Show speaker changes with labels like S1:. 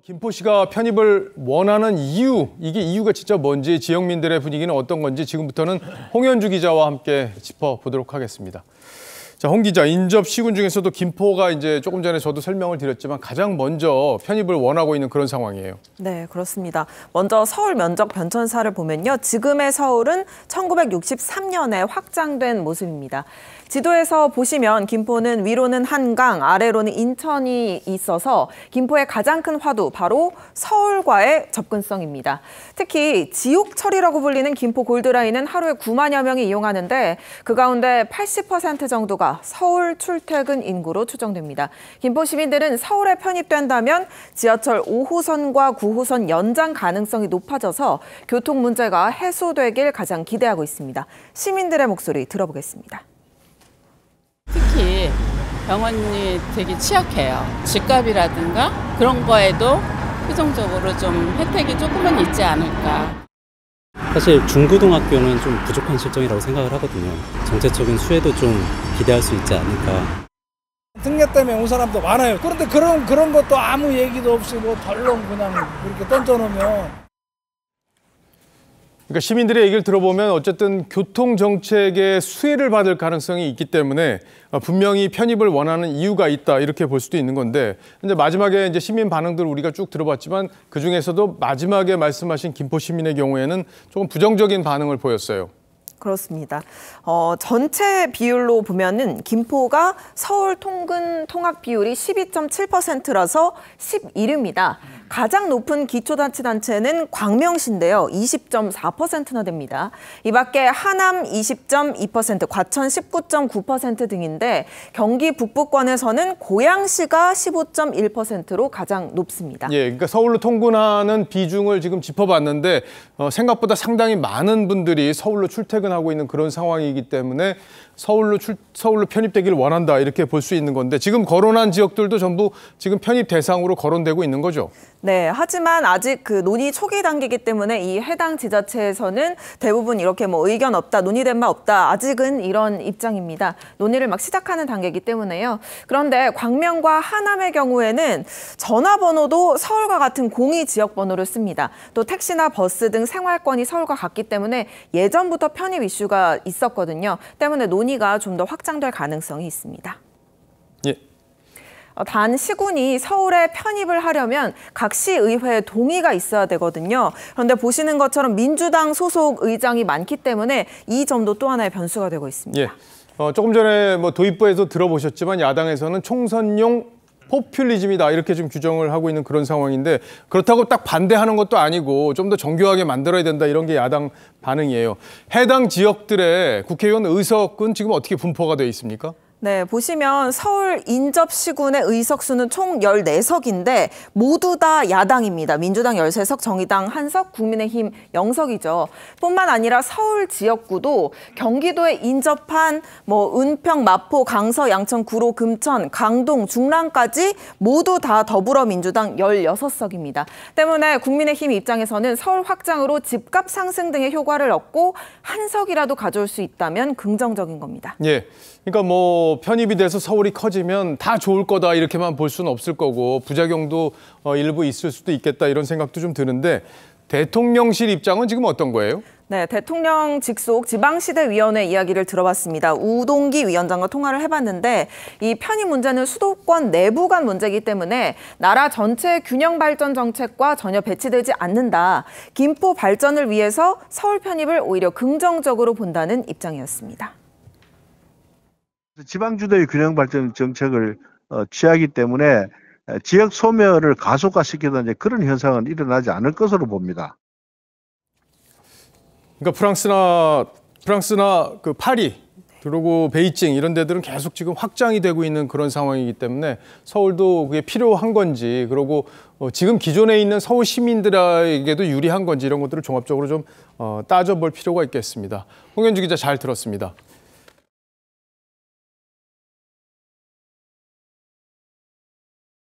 S1: 김포시가 편입을 원하는 이유, 이게 이유가 진짜 뭔지, 지역민들의 분위기는 어떤 건지 지금부터는 홍현주 기자와 함께 짚어보도록 하겠습니다. 자, 홍 기자, 인접 시군 중에서도 김포가 이제 조금 전에 저도 설명을 드렸지만 가장 먼저 편입을 원하고 있는 그런 상황이에요.
S2: 네, 그렇습니다. 먼저 서울 면적 변천사를 보면요. 지금의 서울은 1963년에 확장된 모습입니다. 지도에서 보시면 김포는 위로는 한강, 아래로는 인천이 있어서 김포의 가장 큰 화두, 바로 서울과의 접근성입니다. 특히 지옥철이라고 불리는 김포 골드라인은 하루에 9만여 명이 이용하는데 그 가운데 80% 정도가 서울 출퇴근 인구로 추정됩니다. 김포 시민들은 서울에 편입된다면 지하철 5호선과 9호선 연장 가능성이 높아져서 교통 문제가 해소되길 가장 기대하고 있습니다. 시민들의 목소리 들어보겠습니다.
S3: 특히 병원이 되게 취약해요. 집값이라든가 그런 거에도 최종적으로 좀 혜택이 조금은 있지 않을까.
S4: 사실 중고등학교는 좀 부족한 실정이라고 생각을 하거든요. 정책적인 수혜도 좀 기대할 수 있지 않을까.
S5: 등려 때문에 온 사람도 많아요. 그런데 그런 것도 아무 얘기도 없이 뭐 덜렁 그냥 이렇게 던져놓으면.
S1: 그러니까 시민들의 얘기를 들어보면 어쨌든 교통정책의 수혜를 받을 가능성이 있기 때문에 분명히 편입을 원하는 이유가 있다, 이렇게 볼 수도 있는 건데, 이제 마지막에 이제 시민 반응들 우리가 쭉 들어봤지만 그 중에서도 마지막에 말씀하신 김포 시민의 경우에는 조금 부정적인 반응을 보였어요.
S2: 그렇습니다. 전체 비율로 보면은 김포가 서울 통근 통합 비율이 12.7%라서 11위입니다. 가장 높은 기초자치단체는 광명시인데요. 20.4%나 됩니다. 이 밖에 하남 20.2%, 과천 19.9% 등인데 경기 북부권에서는 고양시가 15.1%로 가장 높습니다.
S1: 예, 그러니까 서울로 통근하는 비중을 지금 짚어봤는데 생각보다 상당히 많은 분들이 서울로 출퇴근하고 있는 그런 상황이기 때문에 서울로 편입되기를 원한다, 이렇게 볼 수 있는 건데, 지금 거론한 지역들도 전부 지금 편입 대상으로 거론되고 있는 거죠?
S2: 네, 하지만 아직 그 논의 초기 단계이기 때문에 이 해당 지자체에서는 대부분 이렇게 뭐 의견 없다, 논의된 바 없다, 아직은 이런 입장입니다. 논의를 막 시작하는 단계이기 때문에요. 그런데 광명과 하남의 경우에는 전화번호도 서울과 같은 공이 지역번호를 씁니다. 또 택시나 버스 등 생활권이 서울과 같기 때문에 예전부터 편입 이슈가 있었거든요. 때문에 논의가 좀 더 확장될 가능성이 있습니다.
S1: 예.
S2: 단 시군이 서울에 편입을 하려면 각 시의회에 동의가 있어야 되거든요. 그런데 보시는 것처럼 민주당 소속 의장이 많기 때문에 이 점도 또 하나의 변수가 되고 있습니다.
S1: 예. 조금 전에 뭐 도입부에서 들어보셨지만 야당에서는 총선용 포퓰리즘이다, 이렇게 좀 규정을 하고 있는 그런 상황인데, 그렇다고 딱 반대하는 것도 아니고 좀 더 정교하게 만들어야 된다, 이런 게 야당 반응이에요. 해당 지역들의 국회의원 의석은 지금 어떻게 분포가 되어 있습니까?
S2: 네, 보시면 서울 인접시군의 의석수는 총 14석인데 모두 다 야당입니다. 민주당 13석, 정의당 1석, 국민의힘 0석이죠. 뿐만 아니라 서울 지역구도 경기도에 인접한 은평, 마포, 강서, 양천, 구로, 금천, 강동, 중랑까지 모두 다 더불어민주당 16석입니다. 때문에 국민의힘 입장에서는 서울 확장으로 집값 상승 등의 효과를 얻고 한 석이라도 가져올 수 있다면 긍정적인 겁니다.
S1: 예. 그러니까 편입이 돼서 서울이 커지면 다 좋을 거다, 이렇게만 볼 수는 없을 거고 부작용도 일부 있을 수도 있겠다, 이런 생각도 좀 드는데, 대통령실 입장은 지금 어떤 거예요?
S2: 네, 대통령 직속 지방시대위원회 이야기를 들어봤습니다. 우동기 위원장과 통화를 해봤는데 이 편입 문제는 수도권 내부 간 문제이기 때문에 나라 전체 균형 발전 정책과 전혀 배치되지 않는다. 김포 발전을 위해서 서울 편입을 오히려 긍정적으로 본다는 입장이었습니다.
S6: 지방주도의 균형 발전 정책을 취하기 때문에 지역 소멸을 가속화시키던 이제 그런 현상은 일어나지 않을 것으로 봅니다.
S1: 그러니까 프랑스나 그 파리, 그리고 베이징 이런 데들은 계속 지금 확장이 되고 있는 그런 상황이기 때문에 서울도 그게 필요한 건지, 그리고 지금 기존에 있는 서울 시민들에게도 유리한 건지, 이런 것들을 종합적으로 좀 따져볼 필요가 있겠습니다. 홍현주 기자 잘 들었습니다.